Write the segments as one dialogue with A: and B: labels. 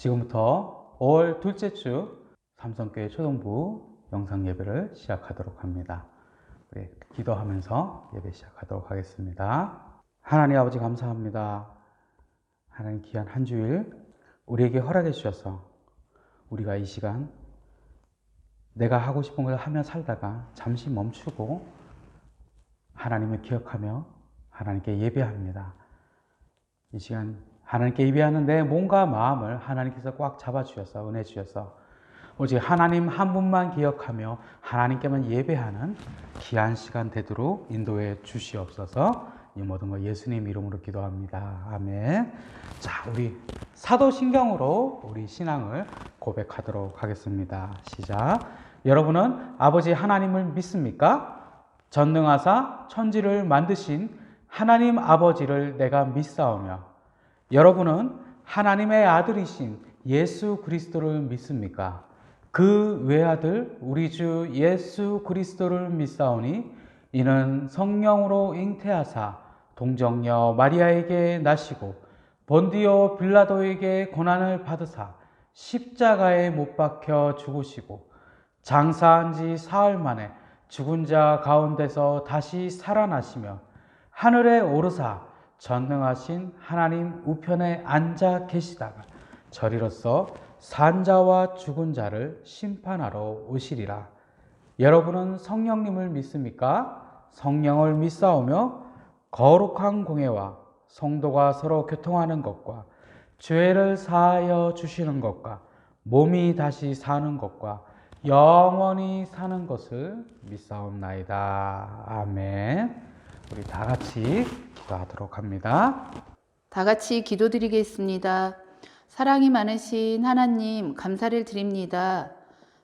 A: 지금부터 5월 둘째 주 삼성교회 초등부 영상 예배를 시작하도록 합니다. 우리 기도하면서 예배 시작하도록 하겠습니다. 하나님 아버지 감사합니다. 하나님 귀한 한 주일 우리에게 허락해 주셔서 우리가 이 시간 내가 하고 싶은 걸 하며 살다가 잠시 멈추고 하나님을 기억하며 하나님께 예배합니다. 이 시간 하나님께 예배하는 내 몸과 마음을 하나님께서 꽉 잡아주셔서 은혜 주셔서 오직 하나님 한 분만 기억하며 하나님께만 예배하는 귀한 시간 되도록 인도해 주시옵소서. 이 모든 거 예수님 이름으로 기도합니다. 아멘. 자, 우리 사도신경으로 우리 신앙을 고백하도록 하겠습니다. 시작. 여러분은 아버지 하나님을 믿습니까? 전능하사 천지를 만드신 하나님 아버지를 내가 믿사오며 여러분은 하나님의 아들이신 예수 그리스도를 믿습니까? 그 외아들 우리 주 예수 그리스도를 믿사오니 이는 성령으로 잉태하사 동정녀 마리아에게 나시고 본디오 빌라도에게 고난을 받으사 십자가에 못 박혀 죽으시고 장사한 지 사흘 만에 죽은 자 가운데서 다시 살아나시며 하늘에 오르사 전능하신 하나님 우편에 앉아 계시다가 저리로서 산자와 죽은 자를 심판하러 오시리라. 여러분은 성령님을 믿습니까? 성령을 믿사오며 거룩한 공예와 성도가 서로 교통하는 것과 죄를 사하여 주시는 것과 몸이 다시 사는 것과 영원히 사는 것을 믿사옵나이다. 아멘. 우리 다 같이 기도하도록 합니다.
B: 다 같이 기도드리겠습니다. 사랑이 많으신 하나님 감사를 드립니다.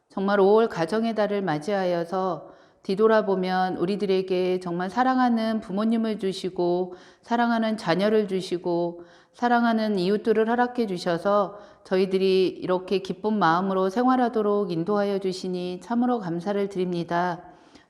B: 정말 5월 가정의 달을 맞이하여서 뒤돌아보면 우리들에게 정말 사랑하는 부모님을 주시고 사랑하는 자녀를 주시고 사랑하는 이웃들을 허락해 주셔서 저희들이 이렇게 기쁜 마음으로 생활하도록 인도하여 주시니 참으로 감사를 드립니다.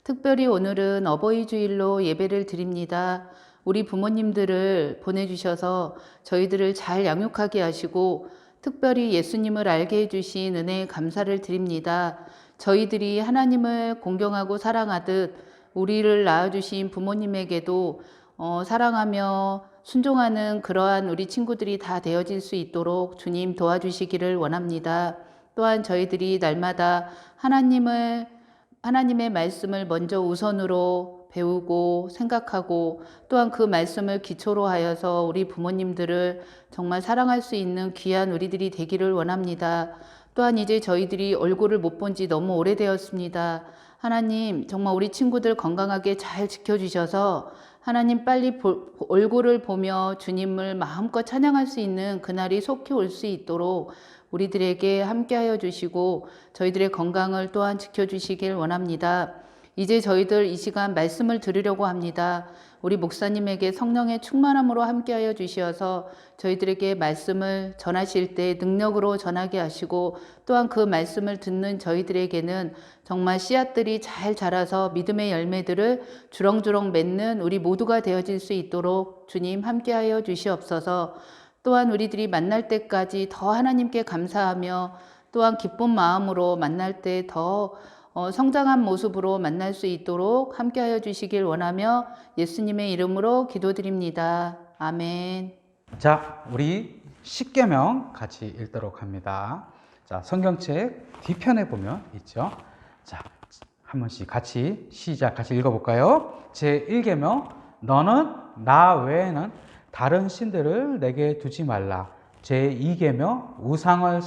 B: 특별히 오늘은 어버이 주일로 예배를 드립니다. 우리 부모님들을 보내주셔서 저희들을 잘 양육하게 하시고 특별히 예수님을 알게 해주신 은혜에 감사를 드립니다. 저희들이 하나님을 공경하고 사랑하듯 우리를 낳아주신 부모님에게도 사랑하며 순종하는 그러한 우리 친구들이 다 되어질 수 있도록 주님 도와주시기를 원합니다. 또한 저희들이 날마다 하나님의 말씀을 먼저 우선으로 배우고 생각하고 또한 그 말씀을 기초로 하여서 우리 부모님들을 정말 사랑할 수 있는 귀한 우리들이 되기를 원합니다. 또한 이제 저희들이 얼굴을 못 본 지 너무 오래되었습니다. 하나님 정말 우리 친구들 건강하게 잘 지켜주셔서 하나님 빨리 얼굴을 보며 주님을 마음껏 찬양할 수 있는 그날이 속히 올 수 있도록 우리들에게 함께하여 주시고 저희들의 건강을 또한 지켜주시길 원합니다. 이제 저희들 이 시간 말씀을 들으려고 합니다. 우리 목사님에게 성령의 충만함으로 함께하여 주시어서 저희들에게 말씀을 전하실 때 능력으로 전하게 하시고 또한 그 말씀을 듣는 저희들에게는 정말 씨앗들이 잘 자라서 믿음의 열매들을 주렁주렁 맺는 우리 모두가 되어질 수 있도록 주님 함께하여 주시옵소서. 또한 우리들이 만날 때까지 더 하나님께 감사하며 또한 기쁜 마음으로 만날 때 더 성장한 모습으로 만날 수 있도록 함께하여 주시길 원하며 예수님의 이름으로 기도드립니다. 아멘.
A: 자, 우리 십계명 같이 읽도록 합니다. 자, 성경책 뒤편에 보면 있죠. 자, 한 번씩 같이 시작 같이 읽어볼까요? 제1계명 너는 나 외에는 다른 신들을 내게 두지 말라. 제2계명 우상을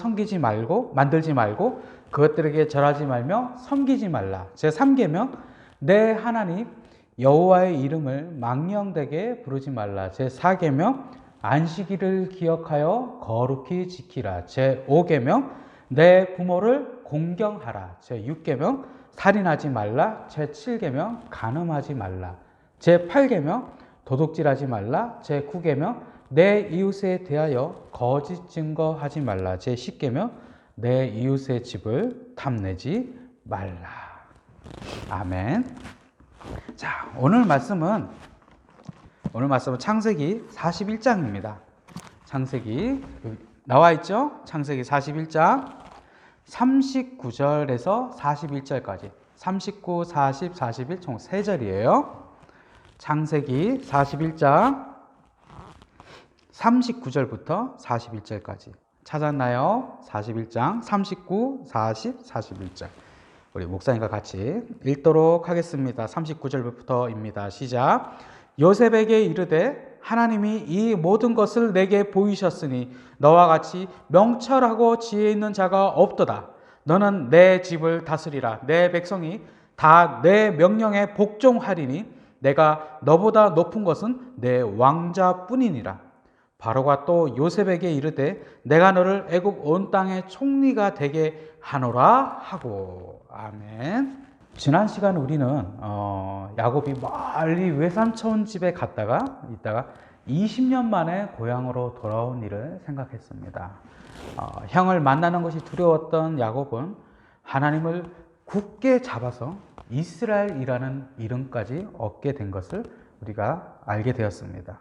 A: 만들지 말고 그것들에게 절하지 말며 섬기지 말라. 제3계명 내 하나님 여호와의 이름을 망령되게 부르지 말라. 제4계명 안식일을 기억하여 거룩히 지키라. 제5계명 내 부모를 공경하라. 제6계명 살인하지 말라. 제7계명 간음하지 말라. 제8계명 도둑질하지 말라. 제9계명 내 이웃에 대하여 거짓 증거하지 말라. 제10계명 내 이웃의 집을 탐내지 말라. 아멘. 자, 오늘 말씀은 창세기 41장입니다. 창세기 나와 있죠? 창세기 41장 39절에서 41절까지 39, 40, 41 총 3절이에요. 창세기 41장 39절부터 41절까지 찾았나요? 41장 39, 40, 41절 우리 목사님과 같이 읽도록 하겠습니다. 39절부터입니다. 시작. 요셉에게 이르되 하나님이 이 모든 것을 내게 보이셨으니 너와 같이 명철하고 지혜 있는 자가 없도다. 너는 내 집을 다스리라. 내 백성이 다 내 명령에 복종하리니 내가 너보다 높은 것은 내 왕자뿐이니라. 바로가 또 요셉에게 이르되 내가 너를 애굽 온 땅의 총리가 되게 하노라 하고. 아멘. 지난 시간 우리는 야곱이 멀리 외삼촌 집에 갔다가 있다가 20년 만에 고향으로 돌아온 일을 생각했습니다. 형을 만나는 것이 두려웠던 야곱은 하나님을 굳게 잡아서 이스라엘이라는 이름까지 얻게 된 것을 우리가 알게 되었습니다.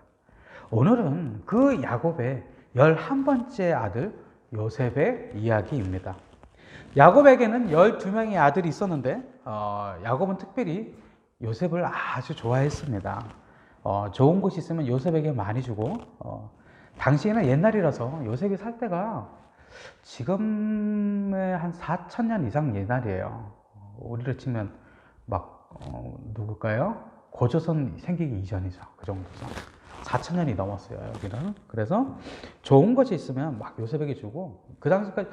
A: 오늘은 그 야곱의 11번째 아들 요셉의 이야기입니다. 야곱에게는 12명의 아들이 있었는데 야곱은 특별히 요셉을 아주 좋아했습니다. 좋은 것이 있으면 요셉에게 많이 주고 당시에는 옛날이라서 요셉이 살 때가 지금의 한 4,000년 이상 옛날이에요. 우리로 치면 막 누굴까요? 고조선 생기기 이전이죠. 그 정도죠. 4,000년이 넘었어요, 여기는. 그래서 좋은 것이 있으면 막 요셉에게 주고, 그 당시까지,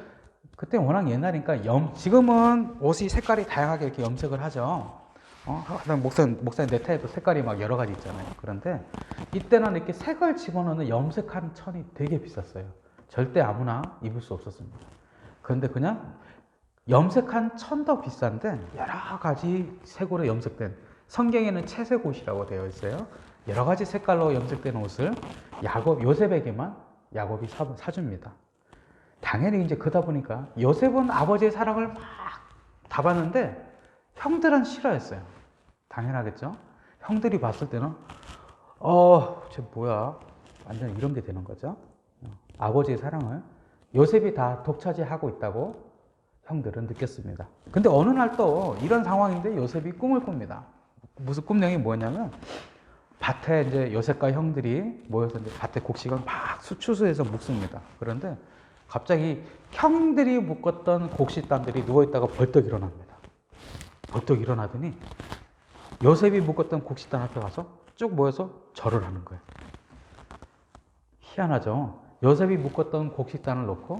A: 그때 워낙 옛날이니까, 지금은 옷이 색깔이 다양하게 이렇게 염색을 하죠. 목사님 넥타이도 색깔이 막 여러 가지 있잖아요. 그런데 이때는 이렇게 색을 집어넣는 염색한 천이 되게 비쌌어요. 절대 아무나 입을 수 없었습니다. 그런데 그냥 염색한 천도 비싼데, 여러 가지 색으로 염색된, 성경에는 채색 옷이라고 되어 있어요. 여러 가지 색깔로 염색된 옷을 요셉에게만 야곱이 사줍니다. 당연히 이제 그러다 보니까 요셉은 아버지의 사랑을 막 다 받는데 형들은 싫어했어요. 당연하겠죠? 형들이 봤을 때는 쟤 뭐야? 완전 이런 게 되는 거죠. 아버지의 사랑을 요셉이 다 독차지하고 있다고 형들은 느꼈습니다. 근데 어느 날 또 이런 상황인데 요셉이 꿈을 꿉니다. 무슨 꿈 내용이 뭐냐면 밭에 이제 요셉과 형들이 모여서 이제 밭에 곡식을 막 추수해서 묶습니다. 그런데 갑자기 형들이 묶었던 곡식단들이 누워있다가 벌떡 일어납니다. 벌떡 일어나더니 요셉이 묶었던 곡식단 앞에 가서 쭉 모여서 절을 하는 거예요. 희한하죠? 요셉이 묶었던 곡식단을 놓고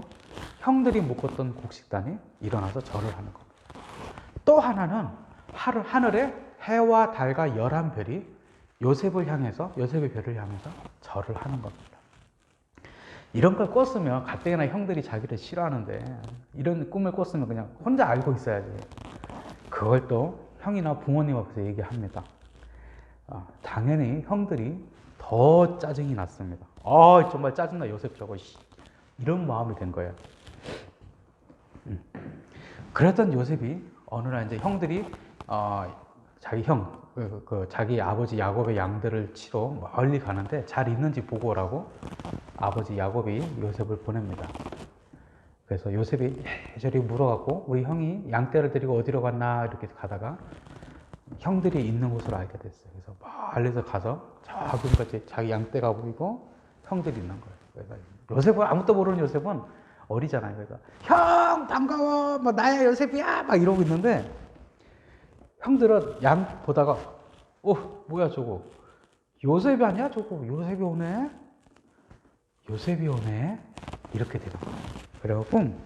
A: 형들이 묶었던 곡식단이 일어나서 절을 하는 겁니다. 또 하나는 하늘에 해와 달과 11별이 요셉의 별을 향해서 절을 하는 겁니다. 이런 걸 꿨으면 가뜩이나 형들이 자기를 싫어하는데 이런 꿈을 꿨으면 그냥 혼자 알고 있어야지. 그걸 또 형이나 부모님 앞에서 얘기합니다. 당연히 형들이 더 짜증이 났습니다. 정말 짜증나 요셉 저거 이런 마음이 된 거예요. 그랬던 요셉이 어느 날 이제 형들이 자기 자기 아버지 야곱의 양들을 치러 멀리 가는데 잘 있는지 보고 오라고 아버지 야곱이 요셉을 보냅니다. 그래서 요셉이 이리저리 물어갖고 우리 형이 양떼를 데리고 어디로 갔나 이렇게 가다가 형들이 있는 곳으로 알게 됐어요. 그래서 멀리서 가서 저기까지 자기 양떼가 보이고 형들이 있는 거예요. 그래서 요셉은 아무것도 모르는 요셉은 어리잖아요. 그래서 형 반가워, 뭐 나야 요셉이야 막 이러고 있는데 형들은 양 보다가 뭐야 저거 요셉이 아니야 저거 요셉이 오네 이렇게 되는 거예요. 그래갖고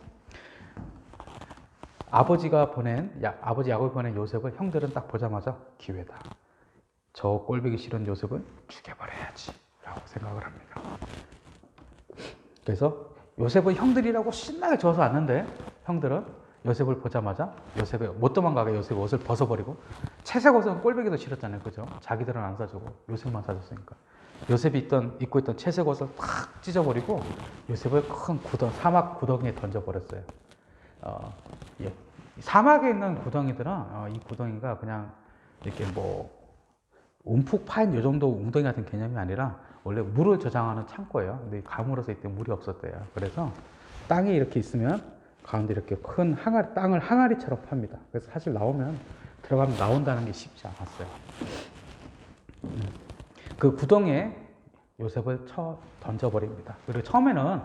A: 아버지 야곱이 보낸 요셉을 형들은 딱 보자마자 기회다. 저 꼴보기 싫은 요셉은 죽여버려야지 라고 생각을 합니다. 그래서 요셉은 형들이라고 신나게 저어서 왔는데 형들은 요셉을 보자마자 못 도망가게 요셉 옷을 벗어버리고 채색 옷은 꼴보기도 싫었잖아요. 그죠? 자기들은 안 사주고 요셉만 사줬으니까 요셉이 입고 있던 채색 옷을 탁 찢어버리고 요셉을 큰 사막 구덩이에 던져버렸어요. 사막에 있는 구덩이들은 이 구덩이가 그냥 이렇게 뭐 움푹 파인 요 정도 웅덩이 같은 개념이 아니라 원래 물을 저장하는 창고예요. 근데 가물어서 이때 물이 없었대요. 그래서 땅이 이렇게 있으면 가운데 이렇게 큰 항아리, 땅을 항아리처럼 팝니다. 그래서 사실 들어가면 나온다는 게 쉽지 않았어요. 그 구덩이에 요셉을 던져버립니다. 그리고 처음에는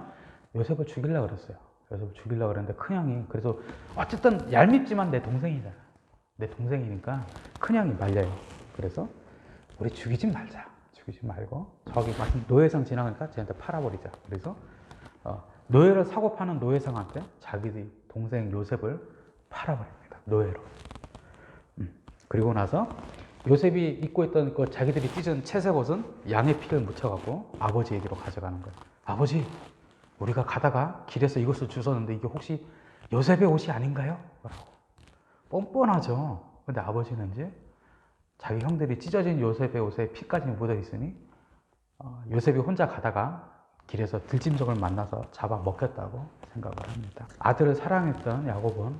A: 요셉을 죽이려고 그랬어요. 요셉을 죽이려고 그랬는데 큰형이, 그래서 어쨌든 얄밉지만 내 동생이잖아. 내 동생이니까 큰형이 말려요. 그래서 우리 죽이지 말자. 죽이지 말고 저기 마침 노예상 지나가니까 쟤한테 팔아버리자. 그래서 노예를 사고 파는 노예상한테 자기 동생 요셉을 팔아버립니다. 노예로. 그리고 나서 요셉이 입고 있던 그 자기들이 찢은 채색 옷은 양의 피를 묻혀갖고 아버지에게로 가져가는 거예요. 아버지, 우리가 가다가 길에서 이것을 주웠는데 이게 혹시 요셉의 옷이 아닌가요? 라고. 뻔뻔하죠. 근데 아버지는 이제 자기 형들이 찢어진 요셉의 옷에 피까지 묻어 있으니 요셉이 혼자 가다가 길에서 들짐승을 만나서 잡아 먹겠다고 생각을 합니다. 아들을 사랑했던 야곱은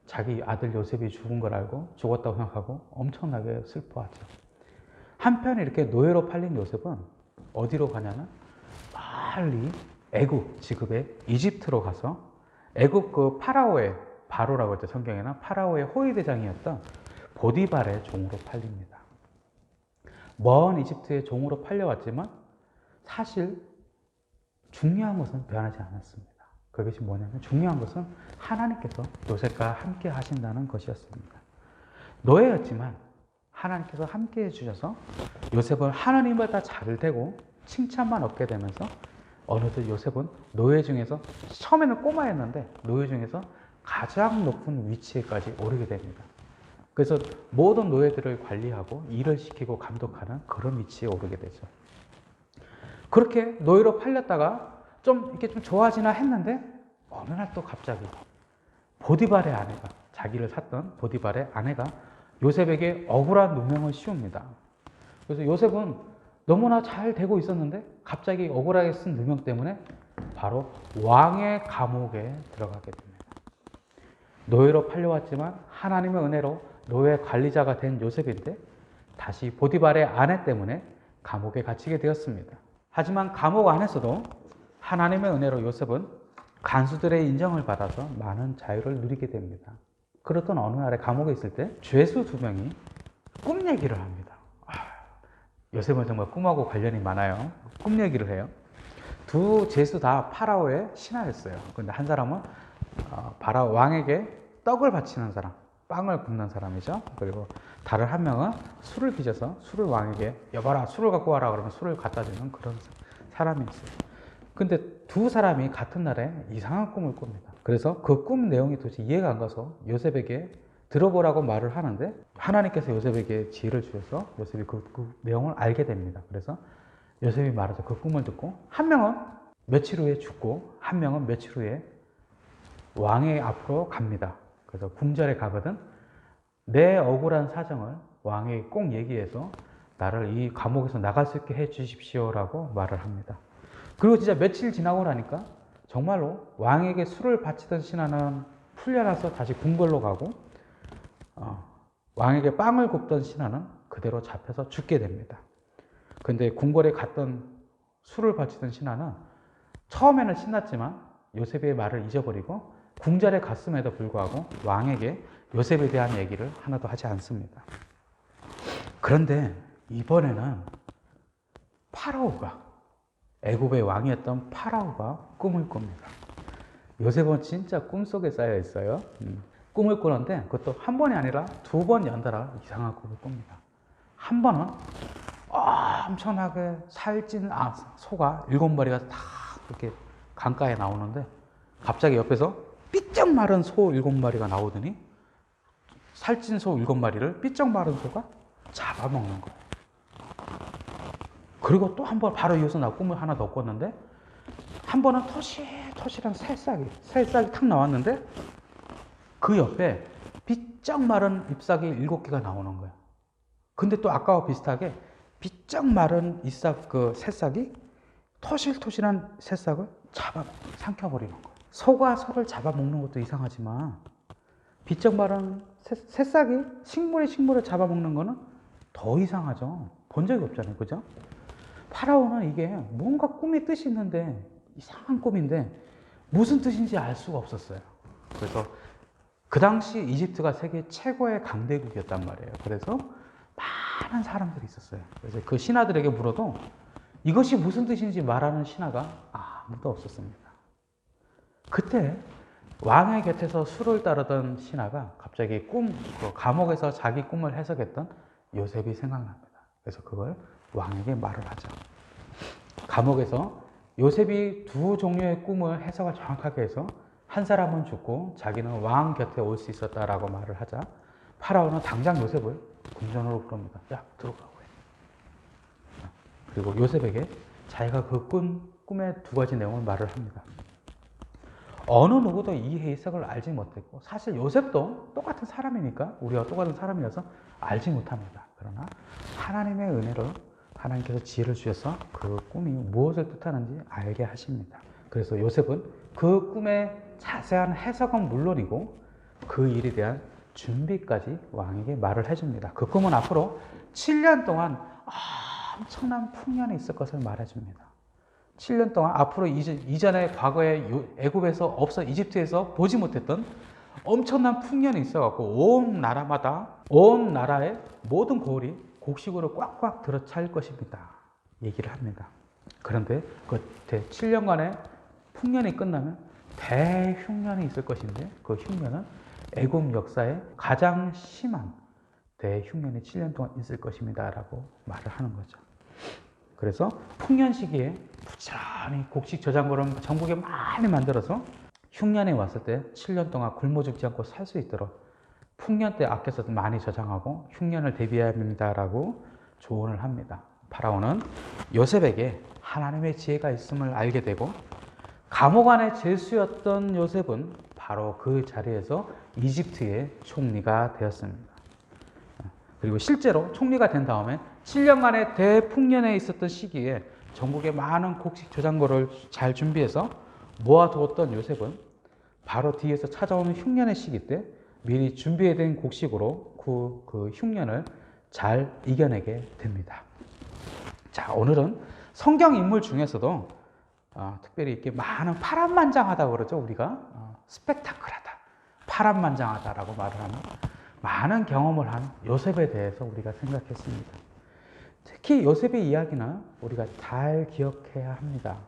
A: 자기 아들 요셉이 죽은 걸 알고 죽었다고 생각하고 엄청나게 슬퍼하죠. 한편 이렇게 노예로 팔린 요셉은 어디로 가냐면 빨리 애굽, 지금의 이집트로 가서 애굽 그 파라오의, 바로라고 했죠. 성경에는 파라오의 호위대장이었던 보디발의 종으로 팔립니다. 먼 이집트의 종으로 팔려왔지만 사실 중요한 것은 변하지 않았습니다. 그것이 뭐냐면 중요한 것은 하나님께서 요셉과 함께 하신다는 것이었습니다. 노예였지만 하나님께서 함께 해주셔서 요셉은 하나님보다 잘 되고 칭찬만 얻게 되면서 어느덧 요셉은 노예 중에서, 처음에는 꼬마였는데 노예 중에서 가장 높은 위치에까지 오르게 됩니다. 그래서 모든 노예들을 관리하고 일을 시키고 감독하는 그런 위치에 오르게 되죠. 그렇게 노예로 팔렸다가 이렇게 좀 좋아지나 했는데 어느 날 또 갑자기 보디발의 아내가, 자기를 샀던 보디발의 아내가 요셉에게 억울한 누명을 씌웁니다. 그래서 요셉은 너무나 잘 되고 있었는데 갑자기 억울하게 쓴 누명 때문에 바로 왕의 감옥에 들어가게 됩니다. 노예로 팔려왔지만 하나님의 은혜로 노예 관리자가 된 요셉인데 다시 보디발의 아내 때문에 감옥에 갇히게 되었습니다. 하지만 감옥 안에서도 하나님의 은혜로 요셉은 간수들의 인정을 받아서 많은 자유를 누리게 됩니다. 그렇던 어느 날에 감옥에 있을 때 죄수 2명이 꿈 얘기를 합니다. 요셉은 정말 꿈하고 관련이 많아요. 꿈 얘기를 해요. 두 죄수 다 파라오의 신하였어요. 근데 한 사람은 파라오 왕에게 떡을 바치는 사람, 빵을 굽는 사람이죠. 그리고 다른 한 명은 술을 빚어서 술을 왕에게, 여봐라 술을 갖고 와라 그러면 술을 갖다 주는 그런 사람이었어요. 근데 두 사람이 같은 날에 이상한 꿈을 꿉니다. 그래서 그 꿈 내용이 도대체 이해가 안 가서 요셉에게 들어보라고 말을 하는데 하나님께서 요셉에게 지혜를 주셔서 요셉이 그 내용을 알게 됩니다. 그래서 요셉이 말하죠. 그 꿈을 듣고 한 명은 며칠 후에 죽고 한 명은 며칠 후에 왕의 앞으로 갑니다. 그래서 궁전에 가거든 내 억울한 사정을 왕에게 꼭 얘기해서 나를 이 감옥에서 나갈 수 있게 해 주십시오라고 말을 합니다. 그리고 진짜 며칠 지나고 나니까 정말로 왕에게 술을 바치던 신하는 풀려나서 다시 궁궐로 가고 왕에게 빵을 굽던 신하는 그대로 잡혀서 죽게 됩니다. 근데 궁궐에 갔던 술을 바치던 신하는 처음에는 신났지만 요셉의 말을 잊어버리고 궁전에 갔음에도 불구하고 왕에게 요셉에 대한 얘기를 하나도 하지 않습니다. 그런데 이번에는 파라오가, 애굽의 왕이었던 파라오가 꿈을 꿉니다. 요셉은 진짜 꿈속에 쌓여 있어요. 꿈을 꾸는데 그것도 한 번이 아니라 2번 연달아 이상한 꿈을 꿉니다. 한 번은 엄청나게 살찐 소가 7마리가 다 이렇게 강가에 나오는데 갑자기 옆에서 삐쩍 마른 소 7마리가 나오더니 살찐 소 7마리를 삐쩍 마른 소가 잡아먹는 거예요. 그리고 또 한 번 바로 이어서 나 꿈을 하나 더 꿨는데 한 번은 토실토실한 새싹이 탁 나왔는데 그 옆에 비쩍 마른 잎사귀 7개가 나오는 거예요. 근데 또 아까와 비슷하게 비쩍 마른 새싹이 토실토실한 새싹을 삼켜버리는 거예요. 소가 소를 잡아먹는 것도 이상하지만 비쩍 마른 새싹이 식물을 잡아먹는 거는 더 이상하죠. 본 적이 없잖아요. 그죠? 파라오는 이게 뭔가 꿈의 뜻이 있는데 이상한 꿈인데 무슨 뜻인지 알 수가 없었어요. 그래서 그 당시 이집트가 세계 최고의 강대국이었단 말이에요. 그래서 많은 사람들이 있었어요. 그래서 그 신하들에게 물어도 이것이 무슨 뜻인지 말하는 신하가 아무도 없었습니다. 그때 왕의 곁에서 수를 따르던 신하가 갑자기 그 감옥에서 자기 꿈을 해석했던 요셉이 생각납니다. 그래서 그걸 왕에게 말을 하죠. 감옥에서 요셉이 두 종류의 꿈을 해석을 정확하게 해서 한 사람은 죽고 자기는 왕 곁에 올 수 있었다라고 말을 하자 파라오는 당장 요셉을 궁전으로 부릅니다. 야, 들어가고 해. 그리고 요셉에게 자기가 그 꿈의 두 가지 내용을 말을 합니다. 어느 누구도 이 해석을 알지 못했고 사실 요셉도 똑같은 사람이니까 우리와 똑같은 사람이어서 알지 못합니다. 그러나 하나님의 은혜로 하나님께서 지혜를 주셔서 그 꿈이 무엇을 뜻하는지 알게 하십니다. 그래서 요셉은 그 꿈의 자세한 해석은 물론이고 그 일에 대한 준비까지 왕에게 말을 해줍니다. 그 꿈은 앞으로 7년 동안 엄청난 풍년이 있을 것을 말해줍니다. 7년 동안 앞으로 이전에 과거에 애굽에서 이집트에서 보지 못했던 엄청난 풍년이 있어갖고 온 나라의 모든 고을이 곡식으로 꽉꽉 들어찰 것입니다. 얘기를 합니다. 그런데 그 7년간의 풍년이 끝나면 대흉년이 있을 것인데 그 흉년은 애굽 역사에 가장 심한 대흉년이 7년 동안 있을 것입니다. 라고 말을 하는 거죠. 그래서 풍년 시기에 부지런히 곡식 저장고를 전국에 많이 만들어서 흉년이 왔을 때 7년 동안 굶어 죽지 않고 살 수 있도록 풍년 때 아껴서 많이 저장하고 흉년을 대비해야 합니다라고 조언을 합니다. 파라오는 요셉에게 하나님의 지혜가 있음을 알게 되고 감옥 안의 죄수였던 요셉은 바로 그 자리에서 이집트의 총리가 되었습니다. 그리고 실제로 총리가 된 다음에 7년간의 대풍년에 있었던 시기에 전국에 많은 곡식 저장고를 잘 준비해서 모아두었던 요셉은 바로 뒤에서 찾아오는 흉년의 시기 때 미리 준비된 곡식으로 그 흉년을 잘 이겨내게 됩니다. 자, 오늘은 성경 인물 중에서도 특별히 이렇게 많은 파란만장하다고 그러죠. 우리가 스펙타클하다, 파란만장하다라고 말을 하는 많은 경험을 한 요셉에 대해서 우리가 생각했습니다. 특히 요셉의 이야기는 우리가 잘 기억해야 합니다.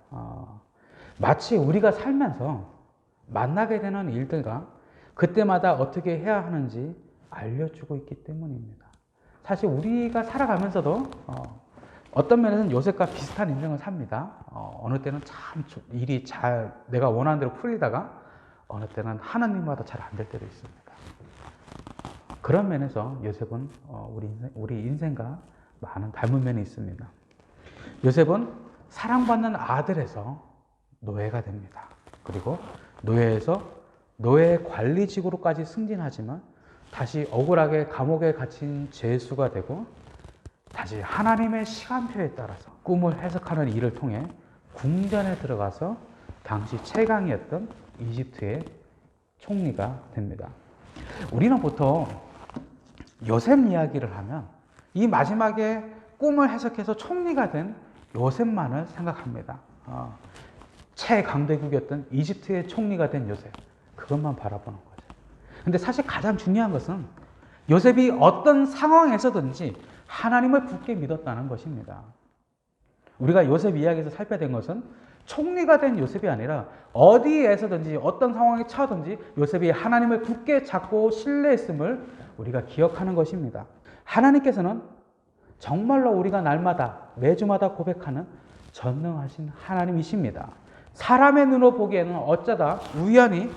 A: 마치 우리가 살면서 만나게 되는 일들과 그때마다 어떻게 해야 하는지 알려주고 있기 때문입니다. 사실 우리가 살아가면서도 어떤 면에서는 요셉과 비슷한 인생을 삽니다. 어느 때는 참 일이 잘 내가 원하는 대로 풀리다가 어느 때는 하나님마다 잘 안 될 때도 있습니다. 그런 면에서 요셉은 우리 인생과 많은 닮은 면이 있습니다. 요셉은 사랑받는 아들에서 노예가 됩니다. 그리고 노예에서 노예 관리직으로까지 승진하지만 다시 억울하게 감옥에 갇힌 죄수가 되고 다시 하나님의 시간표에 따라서 꿈을 해석하는 일을 통해 궁전에 들어가서 당시 최강이었던 이집트의 총리가 됩니다. 우리는 보통 요셉 이야기를 하면 이 마지막에 꿈을 해석해서 총리가 된 요셉만을 생각합니다. 최강대국이었던 이집트의 총리가 된 요셉, 그것만 바라보는 거죠. 근데 사실 가장 중요한 것은 요셉이 어떤 상황에서든지 하나님을 굳게 믿었다는 것입니다. 우리가 요셉 이야기에서 살펴야 된 것은 총리가 된 요셉이 아니라 어디에서든지 어떤 상황에 처하든지 요셉이 하나님을 굳게 잡고 신뢰했음을 우리가 기억하는 것입니다. 하나님께서는 정말로 우리가 날마다 매주마다 고백하는 전능하신 하나님이십니다. 사람의 눈으로 보기에는 어쩌다 우연히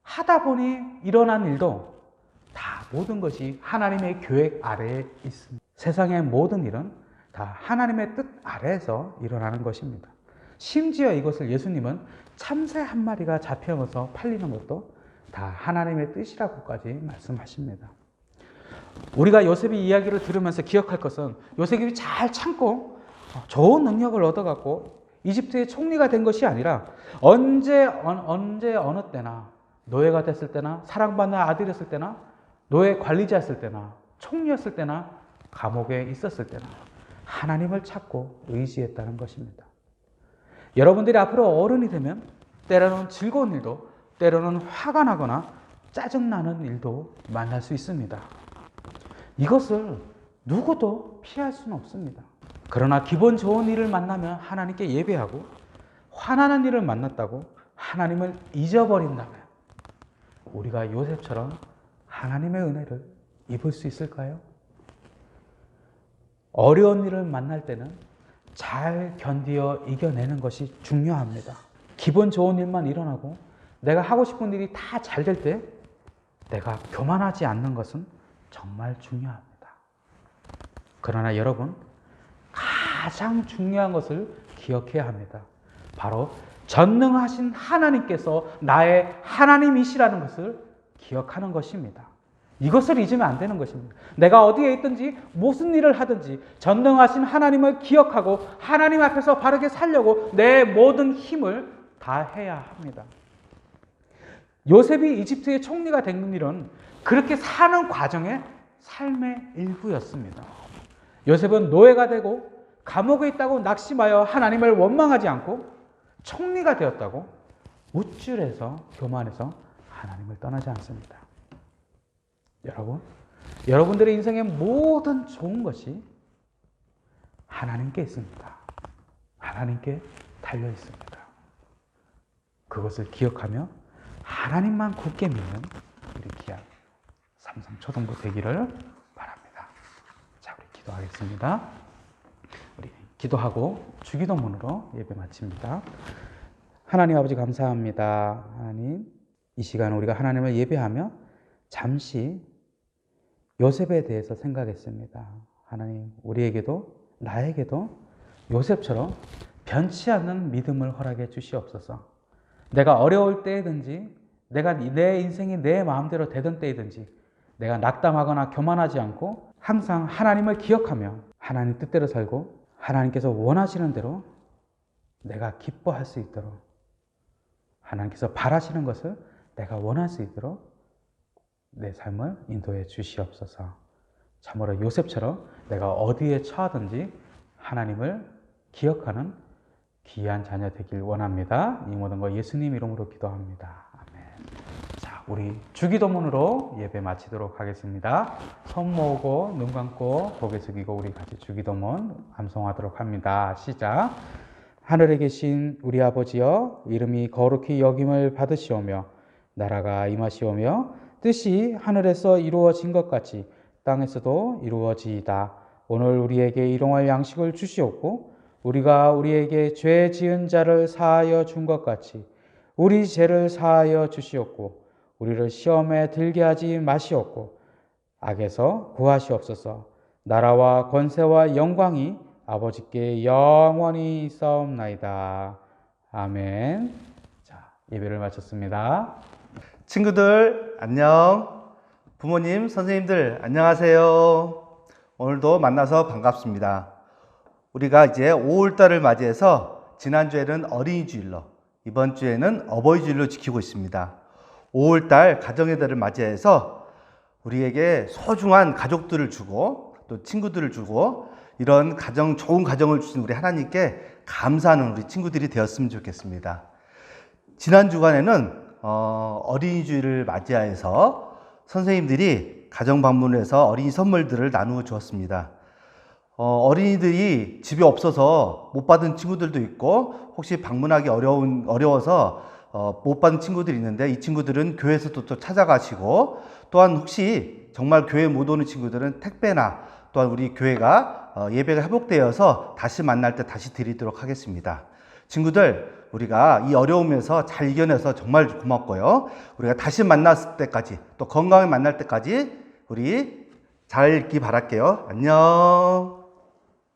A: 하다 보니 일어난 일도 다 모든 것이 하나님의 계획 아래에 있습니다. 세상의 모든 일은 다 하나님의 뜻 아래에서 일어나는 것입니다. 심지어 이것을 예수님은 참새 한 마리가 잡혀서 팔리는 것도 다 하나님의 뜻이라고까지 말씀하십니다. 우리가 요셉의 이야기를 들으면서 기억할 것은 요셉이 잘 참고 좋은 능력을 얻어갖고 이집트의 총리가 된 것이 아니라 언제 어느 때나 노예가 됐을 때나 사랑받는 아들이었을 때나 노예 관리자였을 때나 총리였을 때나 감옥에 있었을 때나 하나님을 찾고 의지했다는 것입니다. 여러분들이 앞으로 어른이 되면 때로는 즐거운 일도, 때로는 화가 나거나 짜증나는 일도 만날 수 있습니다. 이것을 누구도 피할 수는 없습니다. 그러나 기분 좋은 일을 만나면 하나님께 예배하고, 화나는 일을 만났다고 하나님을 잊어버린다면 우리가 요셉처럼 하나님의 은혜를 입을 수 있을까요? 어려운 일을 만날 때는 잘 견디어 이겨내는 것이 중요합니다. 기분 좋은 일만 일어나고 내가 하고 싶은 일이 다 잘 될 때 내가 교만하지 않는 것은 정말 중요합니다. 그러나 여러분, 가장 중요한 것을 기억해야 합니다. 바로 전능하신 하나님께서 나의 하나님이시라는 것을 기억하는 것입니다. 이것을 잊으면 안 되는 것입니다. 내가 어디에 있든지 무슨 일을 하든지 전능하신 하나님을 기억하고 하나님 앞에서 바르게 살려고 내 모든 힘을 다해야 합니다. 요셉이 이집트의 총리가 된 일은 그렇게 사는 과정의 삶의 일부였습니다. 요셉은 노예가 되고 감옥에 있다고 낙심하여 하나님을 원망하지 않고 총리가 되었다고 우쭐해서 교만해서 하나님을 떠나지 않습니다. 여러분, 여러분들의 인생의 모든 좋은 것이 하나님께 있습니다. 하나님께 달려 있습니다. 그것을 기억하며 하나님만 굳게 믿는 우리 귀한 삼성초등부 되기를 바랍니다. 자, 우리 기도하겠습니다. 우리 기도하고 주기도문으로 예배 마칩니다. 하나님 아버지 감사합니다. 하나님, 이 시간 우리가 하나님을 예배하며 잠시 요셉에 대해서 생각했습니다. 하나님, 우리에게도 나에게도 요셉처럼 변치 않는 믿음을 허락해 주시옵소서. 내가 어려울 때든지, 내가 내 인생이 내 마음대로 되던 때이든지, 내가 낙담하거나 교만하지 않고 항상 하나님을 기억하며 하나님 뜻대로 살고 하나님께서 원하시는 대로 내가 기뻐할 수 있도록, 하나님께서 바라시는 것을 내가 원할 수 있도록 내 삶을 인도해 주시옵소서. 참으로 요셉처럼 내가 어디에 처하든지 하나님을 기억하는 귀한 자녀 되길 원합니다. 이 모든 거 예수님 이름으로 기도합니다. 아멘. 자, 우리 주기도문으로 예배 마치도록 하겠습니다. 손 모으고 눈 감고 고개 숙이고 우리 같이 주기도문 암송하도록 합니다. 시작. 하늘에 계신 우리 아버지여, 이름이 거룩히 여김을 받으시오며 나라가 임하시오며 뜻이 하늘에서 이루어진 것 같이 땅에서도 이루어지이다. 오늘 우리에게 일용할 양식을 주시옵고 우리가 우리에게 죄 지은 자를 사하여 준 것 같이 우리 죄를 사하여 주시옵고 우리를 시험에 들게 하지 마시옵고 악에서 구하시옵소서. 나라와 권세와 영광이 아버지께 영원히 있사옵나이다. 아멘. 자, 예배를 마쳤습니다.
C: 친구들 안녕. 부모님, 선생님들 안녕하세요. 오늘도 만나서 반갑습니다. 우리가 이제 5월달을 맞이해서 지난주에는 어린이 주일로, 이번 주에는 어버이 주일로 지키고 있습니다. 5월달 가정의 달을 맞이해서 우리에게 소중한 가족들을 주고 또 친구들을 주고 이런 가정, 좋은 가정을 주신 우리 하나님께 감사하는 우리 친구들이 되었으면 좋겠습니다. 지난 주간에는 어린이 주일을 맞이하여서 선생님들이 가정 방문해서 어린이 선물들을 나누어 주었습니다. 어린이들이 집에 없어서 못 받은 친구들도 있고 혹시 방문하기 어려워서 못 받은 친구들이 있는데 이 친구들은 교회에서도 또 찾아가시고 또한 혹시 정말 교회 못 오는 친구들은 택배나 또한 우리 교회가 예배가 회복되어서 다시 만날 때 다시 드리도록 하겠습니다. 친구들, 우리가 이 어려움에서 잘 이겨내서 정말 고맙고요. 우리가 다시 만났을 때까지 또 건강하게 만날 때까지 우리 잘 있기 바랄게요. 안녕.